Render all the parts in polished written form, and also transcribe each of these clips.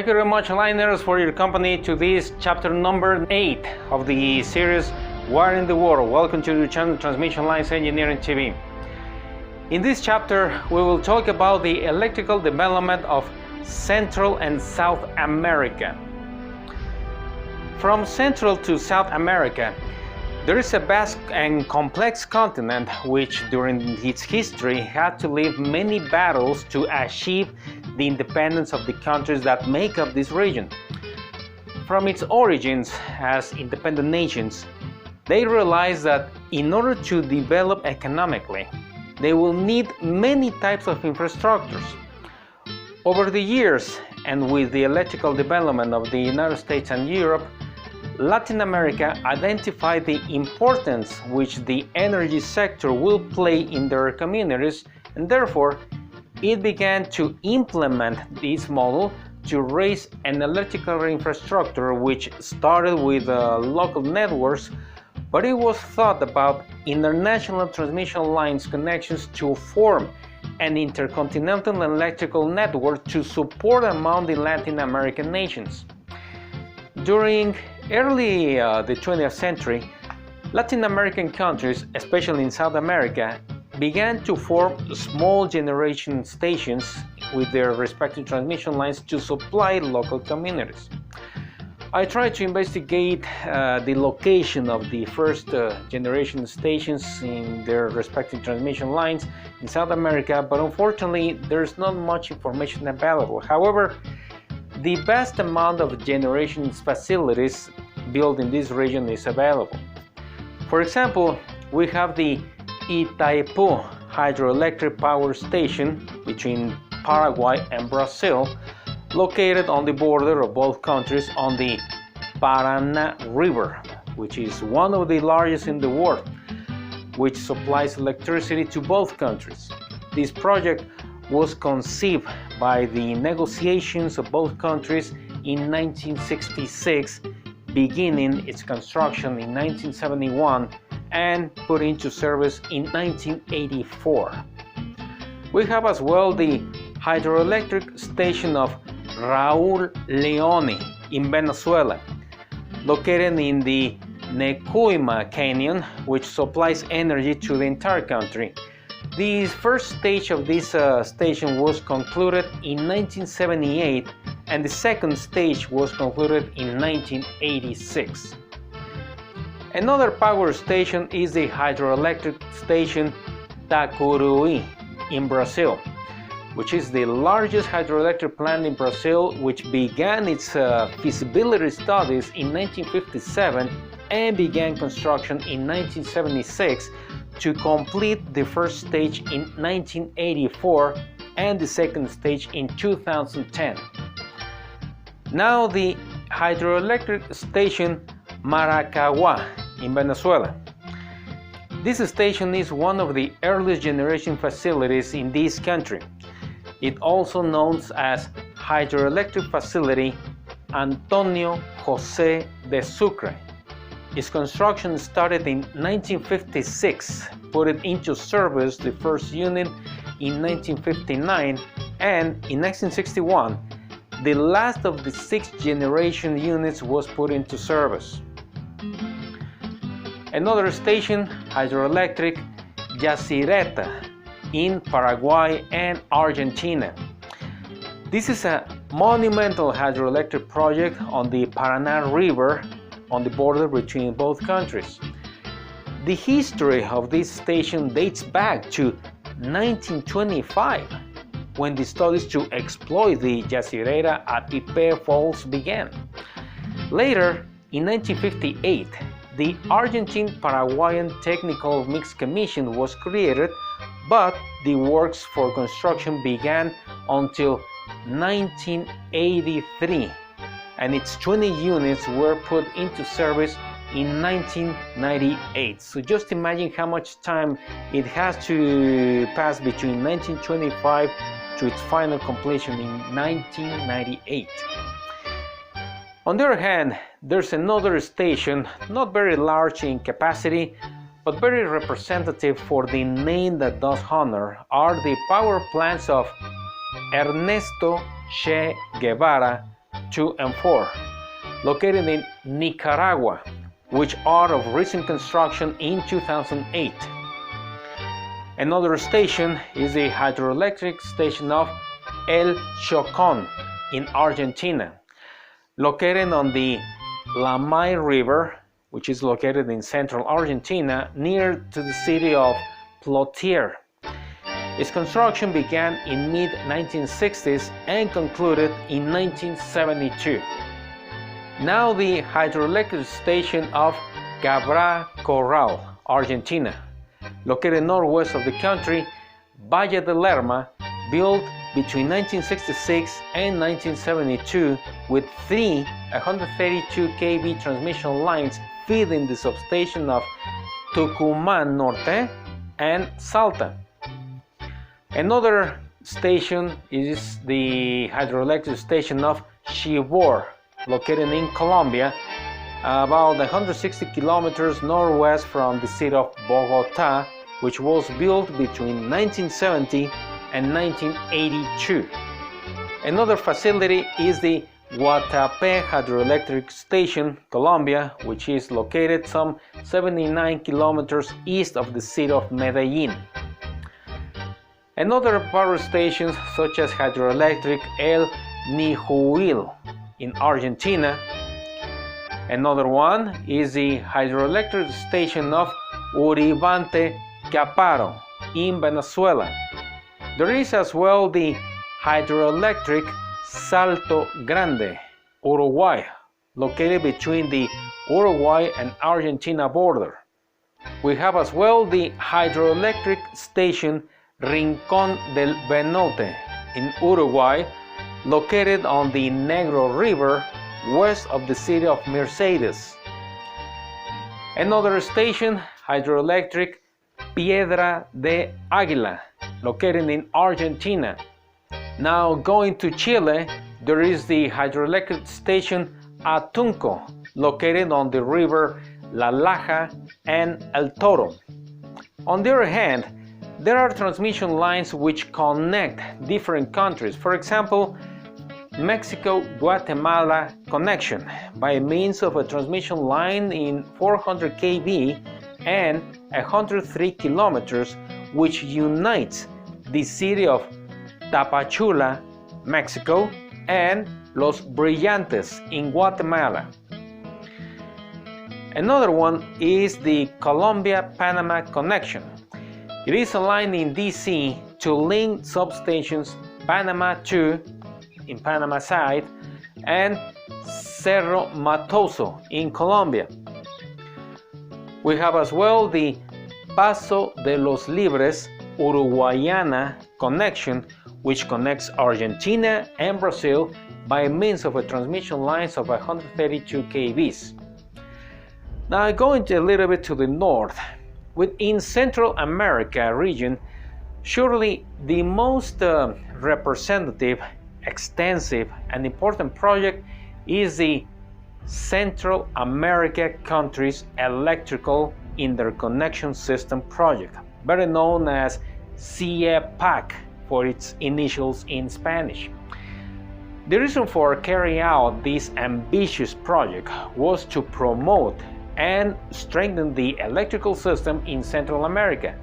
you very much, liners, for your company to this chapter number 8 of the series Wiring the World. Welcome to the channel Transmission Lines Engineering TV. In this chapter, we will talk about the electrical development of Central and South America. From Central to South America, there is a vast and complex continent which during its history had to live many battles to achieve the independence of the countries that make up this region. From its origins as independent nations, they realized that in order to develop economically, they will need many types of infrastructures. Over the years, and with the electrical development of the United States and Europe, Latin America identified the importance which the energy sector will play in their communities, and therefore it began to implement this model to raise an electrical infrastructure which started with local networks, but it was thought about international transmission lines connections to form an intercontinental electrical network to support among the Latin American nations. During early the 20th century, Latin American countries, especially in South America, began to form small generation stations with their respective transmission lines to supply local communities. I tried to investigate the location of the first generation stations in their respective transmission lines in South America, but unfortunately there's not much information available. However, the vast amount of generation facilities built in this region is available. For example, we have the Itaipu hydroelectric power station between Paraguay and Brazil, located on the border of both countries on the Paraná River, which is one of the largest in the world, which supplies electricity to both countries. This project was conceived by the negotiations of both countries in 1966, beginning its construction in 1971 and put into service in 1984. We have as well the hydroelectric station of Raúl Leone in Venezuela, located in the Necuima Canyon, which supplies energy to the entire country. The first stage of this station was concluded in 1978, and the second stage was concluded in 1986. Another power station is the hydroelectric station Tacuruí in Brazil, which is the largest hydroelectric plant in Brazil, which began its feasibility studies in 1957 and began construction in 1976 to complete the first stage in 1984 and the second stage in 2010. Now the hydroelectric station Maracagua in Venezuela. This station is one of the earliest generation facilities in this country. It also known as Hydroelectric Facility Antonio José de Sucre. Its construction started in 1956, put it into service the first unit in 1959, and in 1961, the last of the 6 generation units was put into service. Another station, hydroelectric Yacyretá in Paraguay and Argentina. This is a monumental hydroelectric project on the Paraná River on the border between both countries. The history of this station dates back to 1925, when the studies to exploit the Yacyretá at Pipe Falls began. Later, in 1958, the Argentine-Paraguayan Technical Mixed Commission was created, but the works for construction began until 1983, and its 20 units were put into service in 1998. So just imagine how much time it has to pass between 1925 to its final completion in 1998. On the other hand, there's another station, not very large in capacity, but very representative for the name that does honor, are the power plants of Ernesto Che Guevara 2 and 4, located in Nicaragua, which are of recent construction in 2008. Another station is the hydroelectric station of El Chocón in Argentina, located on the Lamay River, which is located in central Argentina near to the city of Plotier. Its construction began in mid-1960s and concluded in 1972. Now the hydroelectric station of Cabra Corral, Argentina, located northwest of the country, Valle de Lerma, built between 1966 and 1972 with three 132 kV transmission lines feeding the substation of Tucumán Norte and Salta. Another station is the hydroelectric station of Chivor, located in Colombia, about 160 kilometers northwest from the city of Bogotá, which was built between 1970 and 1982. Another facility is the Guatapé Hydroelectric Station, Colombia, which is located some 79 kilometers east of the city of Medellin. Another power stations such as hydroelectric El Nijuil in Argentina. Another one is the hydroelectric station of Uribante Caparo in Venezuela. There is as well the hydroelectric Salto Grande, Uruguay, located between the Uruguay and Argentina border. We have as well the hydroelectric station Rincón del Venote in Uruguay, located on the Negro River west of the city of Mercedes. Another station, hydroelectric Piedra de Águila, located in Argentina. Now going to Chile, there is the hydroelectric station Atunco, located on the river La Laja and El Toro. On the other hand, there are transmission lines which connect different countries. For example, Mexico-Guatemala connection by means of a transmission line in 400 kV and 103 kilometers, which unites the city of Tapachula, Mexico, and Los Brillantes in Guatemala. Another one is the Colombia-Panama connection. It is a line in DC to link substations Panama 2 in Panama side and Cerro Matoso in Colombia. We have as well the Paso de los Libres Uruguayana connection, which connects Argentina and Brazil by means of a transmission lines of 132 kVs. Now going a little bit to the north, within Central America region, surely the most representative, extensive and important project is the Central America Countries Electrical Interconnection System project, better known as CEPAC for its initials in Spanish. The reason for carrying out this ambitious project was to promote and strengthen the electrical system in Central America,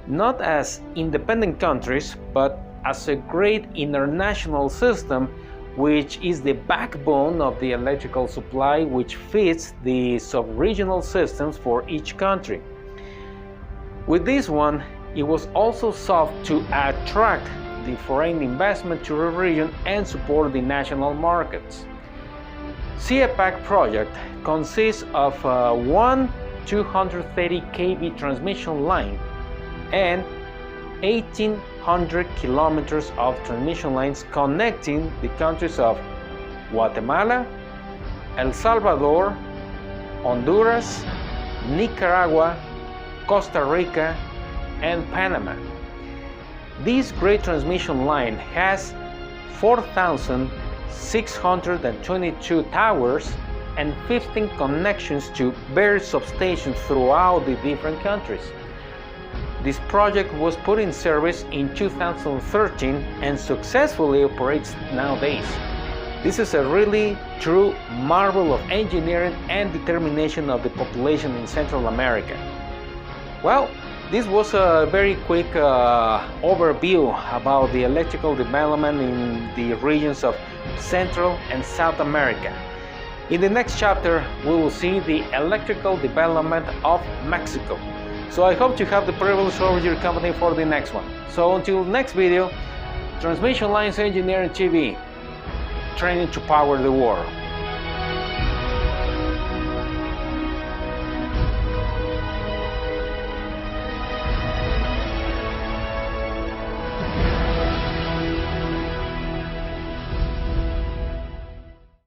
not as independent countries, but as a great international system which is the backbone of the electrical supply, which feeds the sub-regional systems for each country. With this one, it was also sought to attract the foreign investment to the region and support the national markets. CEPAC project consists of one 230 kV transmission line and 1,800 kilometers of transmission lines connecting the countries of Guatemala, El Salvador, Honduras, Nicaragua, Costa Rica, and Panama. This great transmission line has 4,622 towers and 15 connections to various substations throughout the different countries. This project was put in service in 2013 and successfully operates nowadays. This is a really true marvel of engineering and determination of the population in Central America. Well, this was a very quick overview about the electrical development in the regions of Central and South America. In the next chapter, we will see the electrical development of Mexico. So I hope to have the privilege of your company for the next one. So until next video, Transmission Lines Engineering TV, training to power the world.